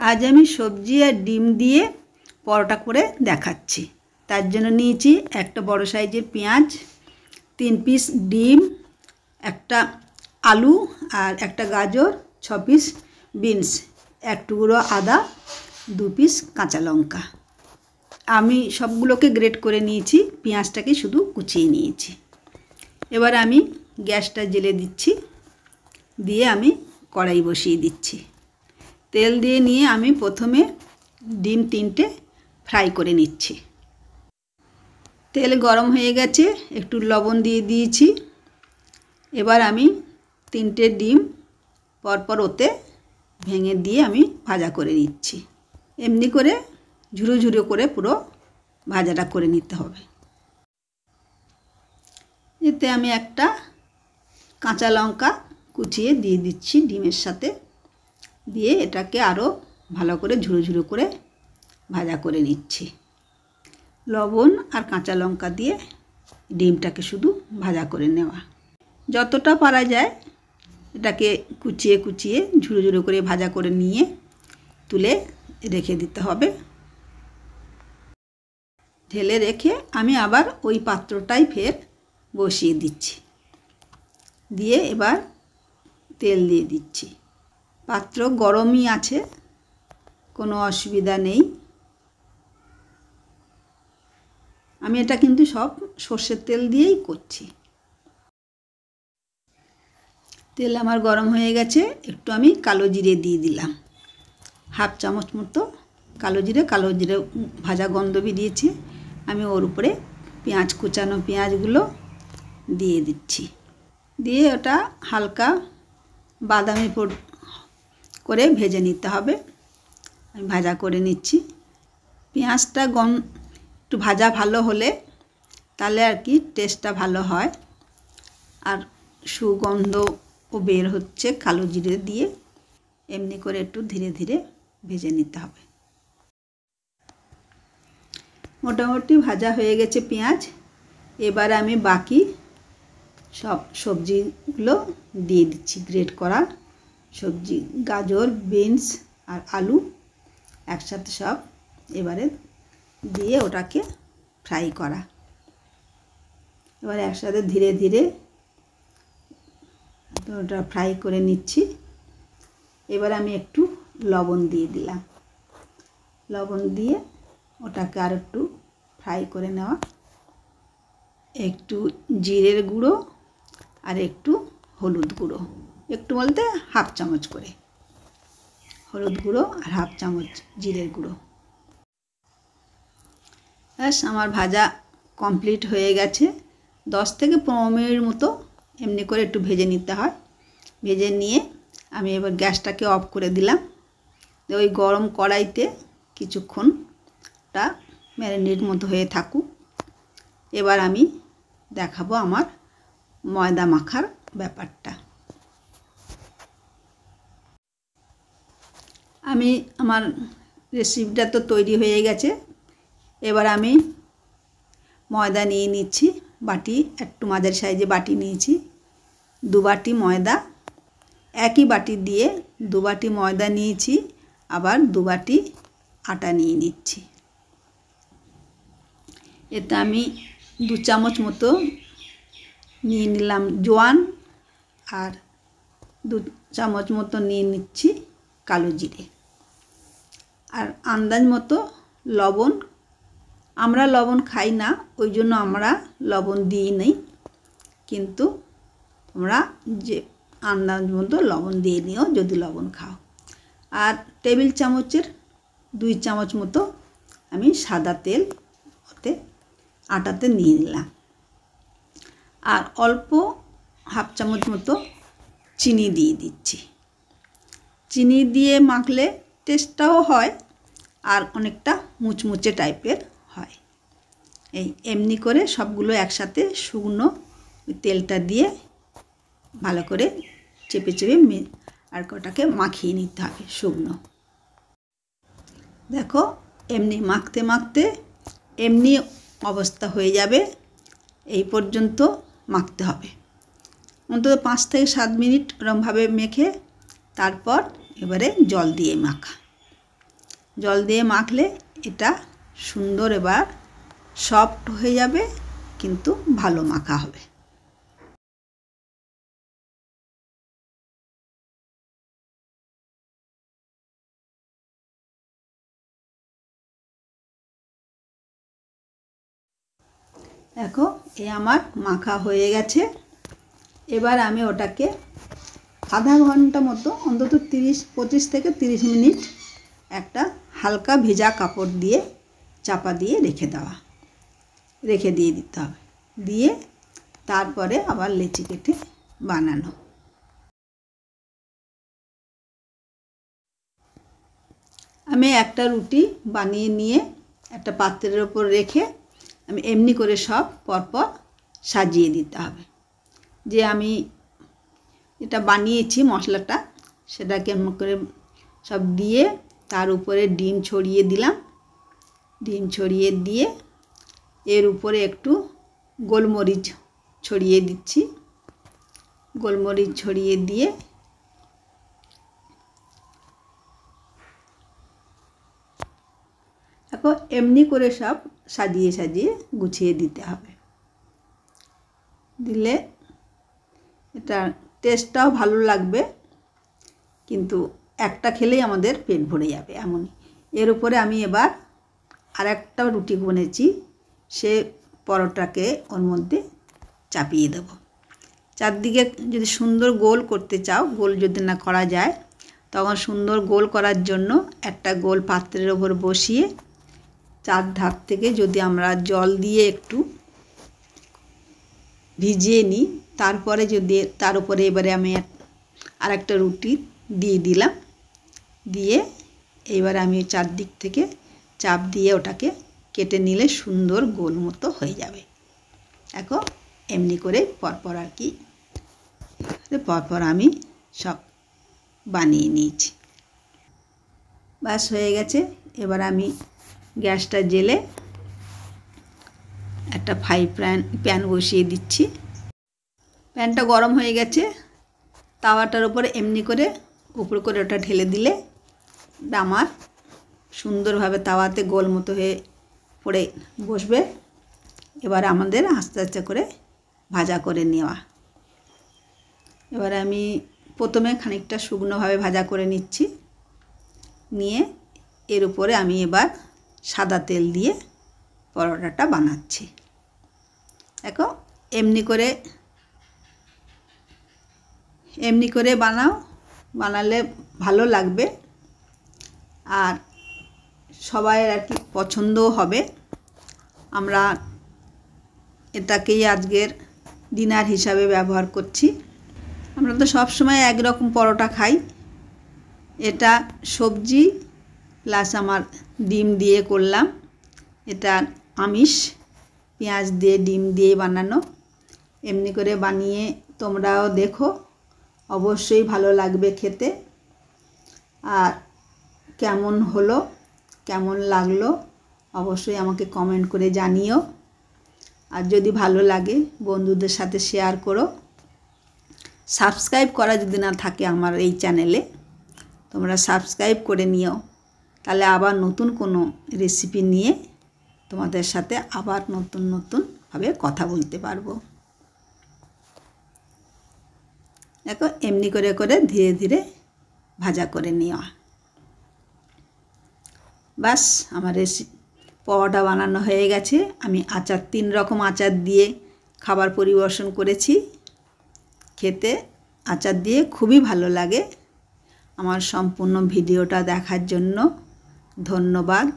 আজ আমি সবজি আর ডিম দিয়ে পরোটা করে দেখাচ্ছি। তার জন্য নিয়েছি একটা বড় সাইজের পেঁয়াজ, 3 পিস ডিম, একটা আলু আর একটা গাজর, 6 পিস বিনস, এক টুকরো আদা, 2 পিস কাঁচা লঙ্কা। আমি সবগুলোকে গ্রেট করে নিয়েছি, পেঁয়াজটাকে শুধু কুচিয়ে নিয়েছি। এবার আমি গ্যাসটা জ্বেলে দিচ্ছি, দিয়ে আমি কড়াই বসিয়ে দিচ্ছি। তেল দিয়ে নিয়ে আমি প্রথমে ডিম 3টে ফ্রাই করে নিচ্ছি। তেল গরম হয়ে গেছে, একটু লবণ দিয়ে দিয়েছি। এবার আমি 3টে ডিম পরপর ওতে ভেঙে দিয়ে আমি ভাজা করে নিচ্ছি। এমনি করে ঝুরো ঝুরো করে পুরো ভাজাটা করে নিতে হবে। এতে আমি একটা কাঁচা লঙ্কা কুচিয়ে দিয়ে দিচ্ছি ডিমের সাথে, দিয়ে এটাকে আরও ভালো করে ঝুরো ঝুরো করে ভাজা করে নিচ্ছি। লবণ আর কাঁচা লঙ্কা দিয়ে ডিমটাকে শুধু ভাজা করে নেওয়া। যতটা পারা যায় এটাকে কুচিয়ে কুচিয়ে ঝুরো ঝুরো করে ভাজা করে নিয়ে তুলে রেখে দিতে হবে। ঢেলে রেখে আমি আবার ওই পাত্রটাই ফের বসিয়ে দিচ্ছি, দিয়ে এবার তেল দিয়ে দিচ্ছি। পাত্র গরমই আছে, কোনো অসুবিধা নেই। আমি এটা কিন্তু সব সর্ষের তেল দিয়েই করছি। তেল আমার গরম হয়ে গেছে, একটু আমি কালো জিরে দিয়ে দিলাম, 1/2 চামচ মতো কালো জিরে ভাজা গন্ধ বেরিয়েছে। আমি ওর উপরে কুচানো পেঁয়াজগুলো দিয়ে দিচ্ছি, দিয়ে ওটা হালকা বাদামি করে ভেজে নিতে হবে। আমি ভাজা করে নিচ্ছি। পেঁয়াজটা একটু ভাজা ভালো হলে তাহলে আর কি টেস্টটা ভালো হয়, আর সুগন্ধও বের হচ্ছে কালো জিরে দিয়ে। এমনি করে একটু ধীরে ধীরে ভেজে নিতে হবে। মোটামুটি ভাজা হয়ে গেছে পেঁয়াজ। এবার আমি বাকি সব সবজিগুলো দিয়ে দিচ্ছি, গ্রেট করা সবজি, গাজর, বিনস আর আলু একসাথে সব এবারে দিয়ে ওটাকে ফ্রাই করা। এবার একসাথে ধীরে ধীরে ওটা ফ্রাই করে নিচ্ছি। এবার আমি একটু লবণ দিয়ে দিলাম, লবণ দিয়ে ওটাকে আর একটু ফ্রাই করে নেওয়া। একটু জিরের গুঁড়ো আর একটু হলুদ গুঁড়ো, একটু বলতে 1/2 চামচ করে হলুদ গুঁড়ো আর 1/2 চামচ জিরের গুঁড়ো। ব্যাস আমার ভাজা কমপ্লিট হয়ে গেছে। 10 থেকে 15 মিনিট মতো এমনি করে একটু ভেজে নিতে হয়। ভেজে নিয়ে আমি এবার গ্যাসটাকে অফ করে দিলাম। ওই গরম কড়াইতে কিছুক্ষণটা ম্যারিনেট মতো হয়ে থাকুক। এবার আমি দেখাবো আমার ময়দা মাখার ব্যাপারটা। আমার রেসিপিটা তো তৈরি হয়ে গেছে। এবার আমি ময়দা নিয়ে নিচ্ছি, বাটি একটু মাঝারি সাইজে বাটি নিয়েছি, 2 বাটি ময়দা। একই বাটি দিয়ে 2 বাটি ময়দা নিয়েছি, আবার 2 বাটি আটা নিয়ে নিচ্ছি। এতে আমি 2 চামচ মতো নিয়ে নিলাম জোয়ান, আর 2 চামচ মতো নিয়ে নিচ্ছি কালো জিরে, আর আন্দাজ মতো লবণ। আমরা লবণ খাই না, ওই জন্য আমরা লবণ দিই নেই, কিন্তু তোমরা যে আন্দাজ মতো লবণ দিয়ে নিও যদি লবণ খাও। আর টেবিল চামচের 2 চামচ মতো আমি সাদা তেল ওতে আটাতে নিয়ে নিলাম, আর অল্প 1/2 চামচ মতো চিনি দিয়ে দিচ্ছি। চিনি দিয়ে মাখলে টেস্টটাও হয় আর অনেকটা মুচমুচে টাইপের হয়। এমনি করে সবগুলো একসাথে শুকনো তেলটা দিয়ে ভালো করে চেপে চেপে আর ওটাকে মাখিয়ে নিতে হবে শুকনো। দেখো এমনি মাখতে মাখতে এমনি অবস্থা হয়ে যাবে, এই পর্যন্ত মাখতে হবে। অন্তত 5 থেকে 7 মিনিট ওরমভাবে মেখে তারপর এবারে জল দিয়ে মাখা। জল দিয়ে মাখলে এটা সুন্দর এবার সফট হয়ে যাবে, কিন্তু ভালো মাখা হবে। দেখো এই আমার মাখা হয়ে গেছে। এবার আমি ওটাকে আধা ঘন্টা মতো, অন্তত 25 থেকে 30 মিনিট একটা হালকা ভেজা কাপড় দিয়ে চাপা দিয়ে রেখে দিয়ে দিতে হবে। দিয়ে তারপরে আবার লেচি কেটে বানানো। আমি একটা রুটি বানিয়ে নিয়ে একটা পাত্রের ওপর রেখে আমি এমনি করে সব পরপর সাজিয়ে দিতে হবে। যে আমি এটা বানিয়েছি মশলাটা, সেটাকে এমন করে সব দিয়ে তার উপরে ডিম ছড়িয়ে দিলাম। ডিম ছড়িয়ে দিয়ে এর উপরে একটু গোলমরিচ ছড়িয়ে দিচ্ছি। গোলমরিচ ছড়িয়ে দিয়ে এখন এমনি করে সব সাজিয়ে সাজিয়ে গুছিয়ে দিতে হবে। দিলে এটা টেস্টটাও ভালো লাগবে, কিন্তু একটা খেলেই আমাদের পেট ভরে যাবে এমনই। এর উপরে আমি এবার আরেকটা রুটি বনেছি, সে পরোটাকে ওর মধ্যে চাপিয়ে দেব। চারদিকে যদি সুন্দর গোল করতে চাও, গোল যদি না করা যায়, তখন সুন্দর গোল করার জন্য একটা গোল পাত্রের ওপর বসিয়ে চার ধার থেকে যদি আমরা জল দিয়ে একটু ভিজিয়ে নিই, তারপরে যদি তার উপরে এবারে আমি আরেকটা রুটি দিয়ে দিলাম। দিয়ে এইবার আমি চারদিক থেকে চাপ দিয়ে ওটাকে কেটে নিলে সুন্দর গোল মতো হয়ে যাবে। দেখো এমনি করে পরপর আর কি পরপর আমি সব বানিয়ে নিয়েছি। ব্যাস হয়ে গেছে। এবার আমি গ্যাসটা জ্বেলে একটা ফ্রাই প্যান বসিয়ে দিচ্ছি। প্যানটা গরম হয়ে গেছে। তাওয়াটার উপরে এমনি করে উপর করে ওটা ঢেলে দিলে আমার সুন্দরভাবে তাওয়াতে গোল মতো হয়ে পড়ে বসবে। এবার আমাদের আস্তে আস্তে করে ভাজা করে নেওয়া। এবার আমি প্রথমে খানিকটা শুকনোভাবে ভাজা করে নিচ্ছি। নিয়ে এর উপরে আমি এবার সাদা তেল দিয়ে পরোটাটা বানাচ্ছি। দেখো এমনি করে বানালে ভালো লাগবে, আর সবাই আর কি পছন্দও হবে। আমরা এটাকেই আজকের ডিনার হিসাবে ব্যবহার করছি। আমরা তো সব সময় একরকম পরোটা খাই। এটা সবজি প্লাস আমার ডিম দিয়ে করলাম। এটা আমিষ, পেঁয়াজ দিয়ে ডিম দিয়ে বানানো। এমনি করে বানিয়ে তোমরাও দেখো, অবশ্যই ভালো লাগবে খেতে। আর কেমন হলো, কেমন লাগলো অবশ্যই আমাকে কমেন্ট করে জানিও। আর যদি ভালো লাগে বন্ধুদের সাথে শেয়ার করো। সাবস্ক্রাইব করা যদি না থাকে আমার এই চ্যানেলে, তোমরা সাবস্ক্রাইব করে নিও। তাহলে আবার নতুন কোনো রেসিপি নিয়ে তোমাদের সাথে আবার নতুনভাবে কথা বলতে পারবো। দেখো এমনি করে করে ধীরে ধীরে ভাজা করে নেওয়া। বাস আমার পরোটা বানানো হয়ে গেছে। আমি 3 রকম আচার দিয়ে খাবার পরিবেশন করেছি। খেতে আচার দিয়ে খুবই ভালো লাগে। আমার সম্পূর্ণ ভিডিওটা দেখার জন্য ধন্যবাদ।